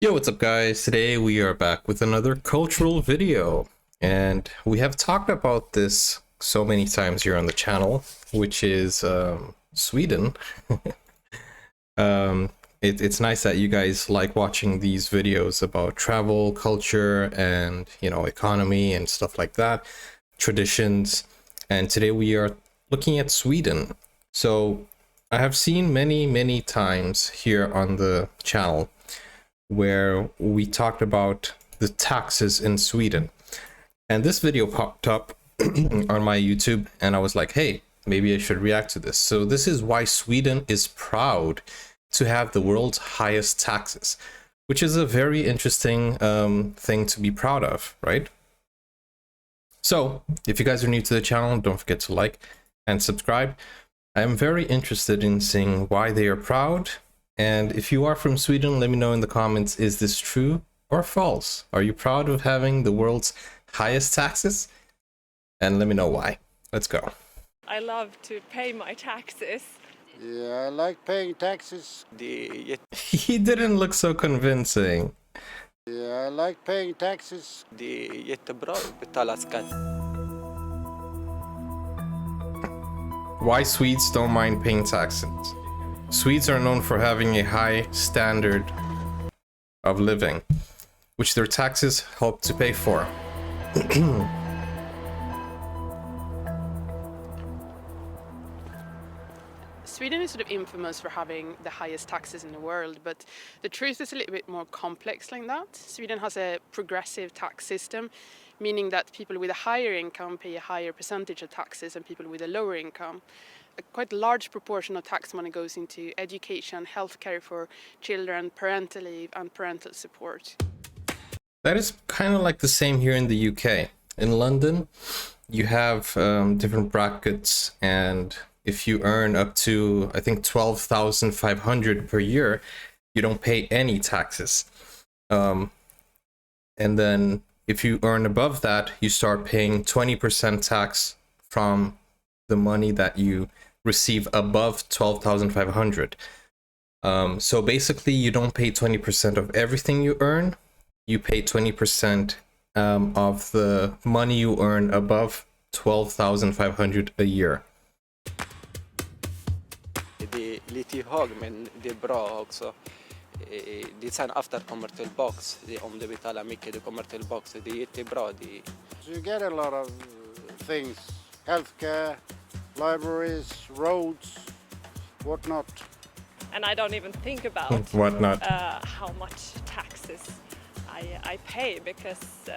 Yo, what's up guys? Today we are back with another cultural video, and we have talked about this so many times here on the channel, which is Sweden. It's nice that you guys like watching these videos about travel, culture, and economy and stuff like that, traditions. And today we are looking at Sweden. So I have seen many times here on the channel where we talked about the taxes in Sweden. And this video popped up on my YouTube, and I was like, hey, maybe I should react to this. So this is why Sweden is proud to have the world's highest taxes, which is a very interesting thing to be proud of, right? So if you guys are new to the channel, don't forget to like and subscribe. I am very interested in seeing why they are proud. And if you are from Sweden, let me know in the comments, is this true or false? Are you proud of having the world's highest taxes? And let me know why. Let's go. I love to pay my taxes. Yeah, I like paying taxes. He didn't look so convincing. Yeah, I like paying taxes. Det är jättebra att betala skatt. Why Swedes don't mind paying taxes. Swedes are known for having a high standard of living, which their taxes help to pay for. Sweden is sort of infamous for having the highest taxes in the world, but the truth is a little bit more complex than that. Sweden has a progressive tax system, meaning that people with a higher income pay a higher percentage of taxes than people with a lower income. A quite large proportion of tax money goes into education, healthcare for children, parental leave, and parental support. That is kind of like the same here in the UK. In London, you have different brackets, and if you earn up to, I think, 12,500 per year, you don't pay any taxes. And then if you earn above that, you start paying 20% tax from the money that you receive above 12,500. So basically, you don't pay 20% of everything you earn. You pay 20% of the money you earn above 12,500 a year. Det är lite hög, men det är bra också. Det är sen efter kommer tillbaks. Om du betalar mycket, du kommer tillbaks. Det är jättebra. So you get a lot of things, healthcare, libraries, roads, whatnot. And I don't even think about Whatnot. how much taxes I pay, because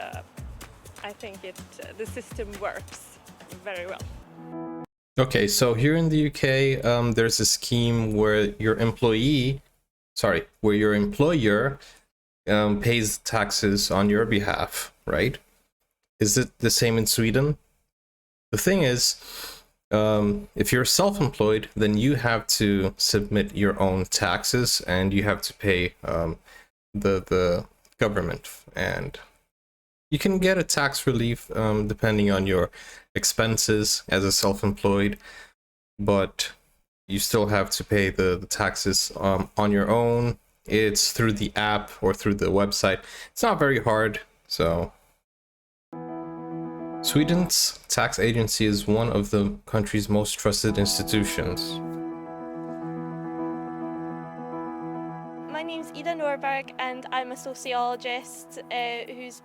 I think the system works very well. Okay, so here in the UK, there's a scheme where your employer pays taxes on your behalf, right? Is it the same in Sweden? The thing is, if you're self-employed, then you have to submit your own taxes, and you have to pay the government, and you can get a tax relief depending on your expenses as a self-employed, but you still have to pay the taxes on your own. It's through the app or through the website. It's not very hard. So Sweden's tax agency is one of the country's most trusted institutions. My name's Ida Norberg, and I'm a sociologist who's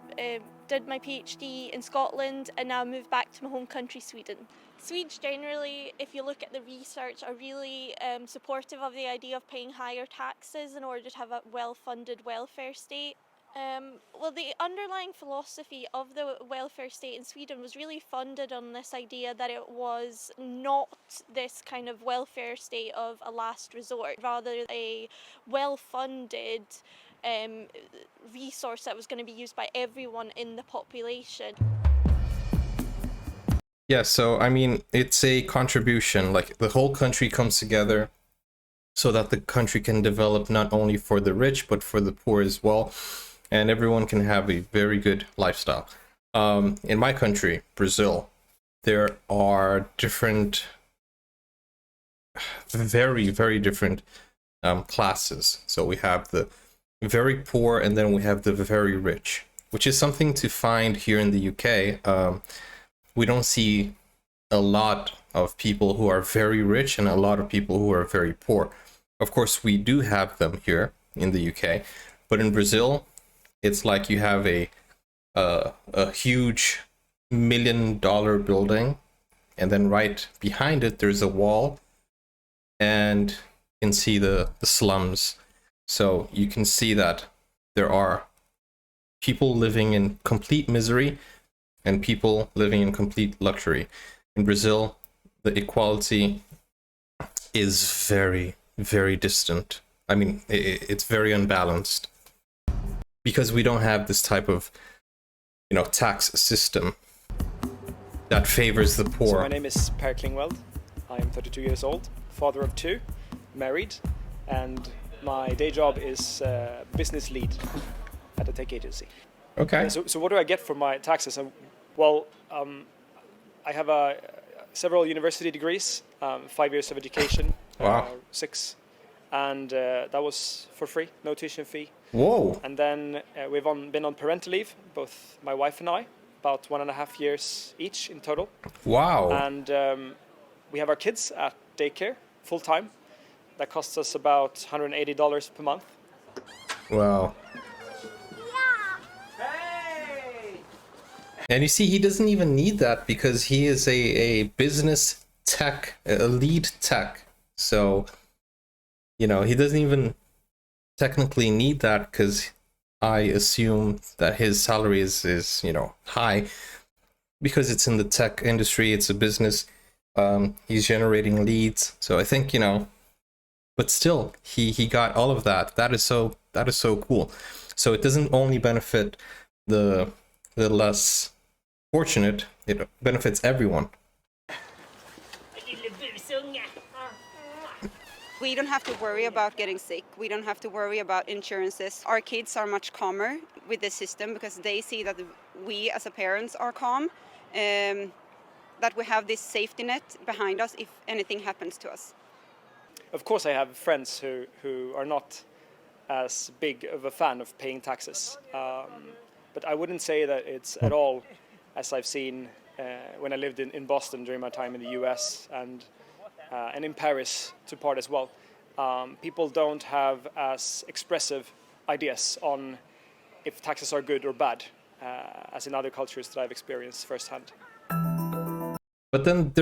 did my PhD in Scotland and now moved back to my home country, Sweden. Swedes generally, if you look at the research, are really supportive of the idea of paying higher taxes in order to have a well-funded welfare state. Well, the underlying philosophy of the welfare state in Sweden was really funded on this idea that it was not this kind of welfare state of a last resort, rather a well-funded resource that was going to be used by everyone in the population. Yeah, so I mean, it's a contribution, like the whole country comes together so that the country can develop not only for the rich, but for the poor as well. And everyone can have a very good lifestyle. In my country, Brazil, there are different, very different classes. So we have the very poor, and then we have the very rich, which is something to find here in the UK. We don't see a lot of people who are very rich and a lot of people who are very poor. Of course, we do have them here in the UK, but in Brazil, it's like you have a huge $1 million building, and then right behind it there's a wall, and you can see the slums. So you can see that there are people living in complete misery and people living in complete luxury. In Brazil, the equality is very, very distant. I mean, it's very unbalanced because we don't have this type of, tax system that favors the poor. So my name is Per Klingveld. I'm 32 years old, father of 2, married, and my day job is business lead at a tech agency. Okay. So what do I get for my taxes? I have several university degrees, 5 years of education, Wow. 6, and that was for free, no tuition fee. Whoa. And then we've been on parental leave, both my wife and I, about 1.5 years each in total. Wow. And we have our kids at daycare full time. That costs us about $180 per month. Wow. And you see, he doesn't even need that because he is a business tech, a lead tech. So, he doesn't even technically need that because I assume that his salary is high because it's in the tech industry. It's a business. He's generating leads. So I think, but still he got all of that. That is so cool. So it doesn't only benefit the less fortunate, it benefits everyone. We don't have to worry about getting sick. We don't have to worry about insurances. Our kids are much calmer with the system because they see that we as a parents are calm, that we have this safety net behind us if anything happens to us. Of course, I have friends who are not as big of a fan of paying taxes. But I wouldn't say that it's at all as I've seen when I lived in Boston during my time in the US and in Paris to part as well. People don't have as expressive ideas on if taxes are good or bad as in other cultures that I've experienced firsthand. But then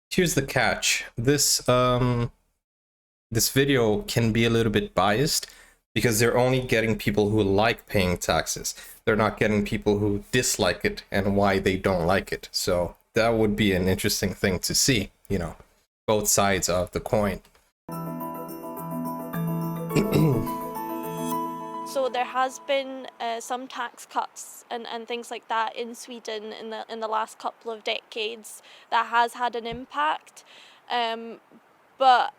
here's the catch. This video can be a little bit biased because they're only getting people who like paying taxes. They're not getting people who dislike it and why they don't like it. So that would be an interesting thing to see, both sides of the coin. So there has been some tax cuts and things like that in Sweden in the last couple of decades that has had an impact, but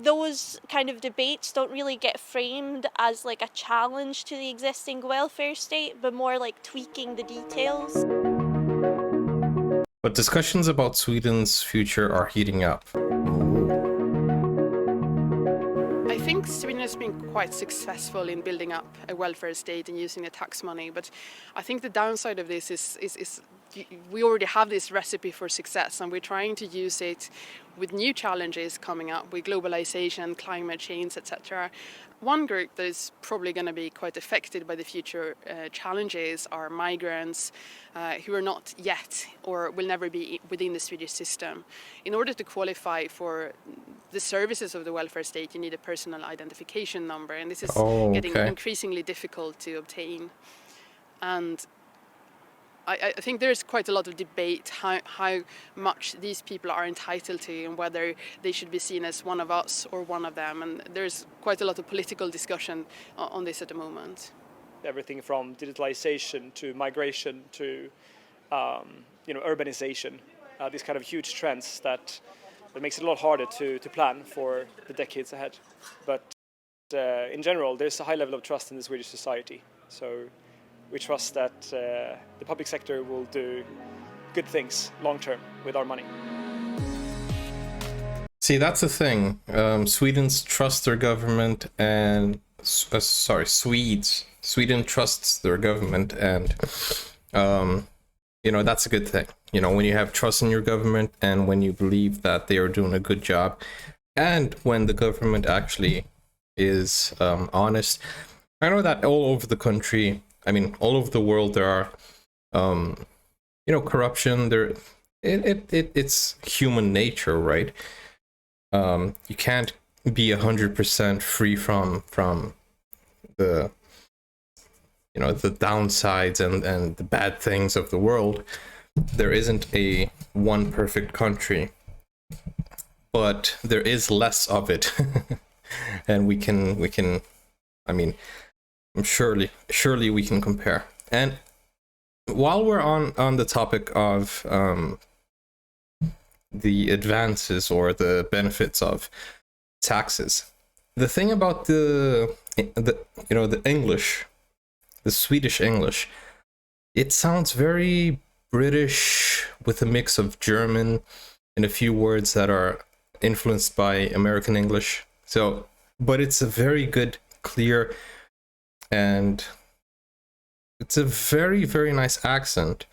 those kind of debates don't really get framed as like a challenge to the existing welfare state, but more like tweaking the details. But discussions about Sweden's future are heating up. I think Sweden has been quite successful in building up a welfare state and using the tax money, but I think the downside of this is we already have this recipe for success and we're trying to use it with new challenges coming up with globalization, climate change, etc. One group that is probably going to be quite affected by the future challenges are migrants who are not yet or will never be within the Swedish system. In order to qualify for the services of the welfare state, you need a personal identification number, and this is getting increasingly difficult to obtain. And I think there's quite a lot of debate how much these people are entitled to and whether they should be seen as one of us or one of them. And there's quite a lot of political discussion on this at the moment. Everything from digitalization to migration to urbanization, these kind of huge trends that makes it a lot harder to plan for the decades ahead. But in general, there's a high level of trust in the Swedish society. So we trust that the public sector will do good things long term with our money. See, that's the thing. Swedes trust their government, and Swedes. Sweden trusts their government, and you know, that's a good thing. You know, when you have trust in your government and when you believe that they are doing a good job, and when the government actually is honest. I know that all over the country, I mean, all over the world, there are, you know, corruption. It's human nature, right? You can't be 100% free from the, you know, the downsides and the bad things of the world. There isn't a one perfect country, but there is less of it. And we can, I mean, surely we can compare. And while we're on the topic of the advances or the benefits of taxes, the thing about the you know, the English, the Swedish English, it sounds very British with a mix of German and a few words that are influenced by American English. So, but it's a very good, clear, and it's a very, very nice accent.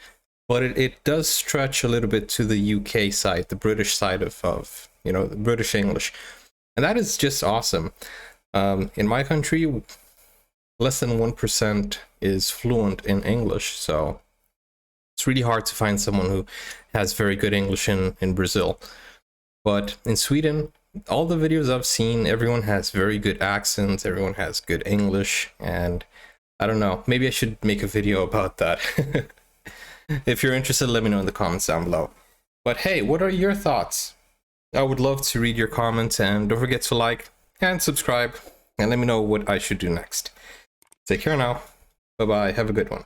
But it does stretch a little bit to the UK side, the British side of you know, the British English. And that is just awesome. In my country, less than 1% is fluent in English. So it's really hard to find someone who has very good English in Brazil. But in Sweden, all the videos I've seen, everyone has very good accents, everyone has good English, and I don't know, maybe I should make a video about that. If you're interested, let me know in the comments down below. But hey, what are your thoughts? I would love to read your comments, and don't forget to like and subscribe, and let me know what I should do next. Take care now. Bye bye, have a good one.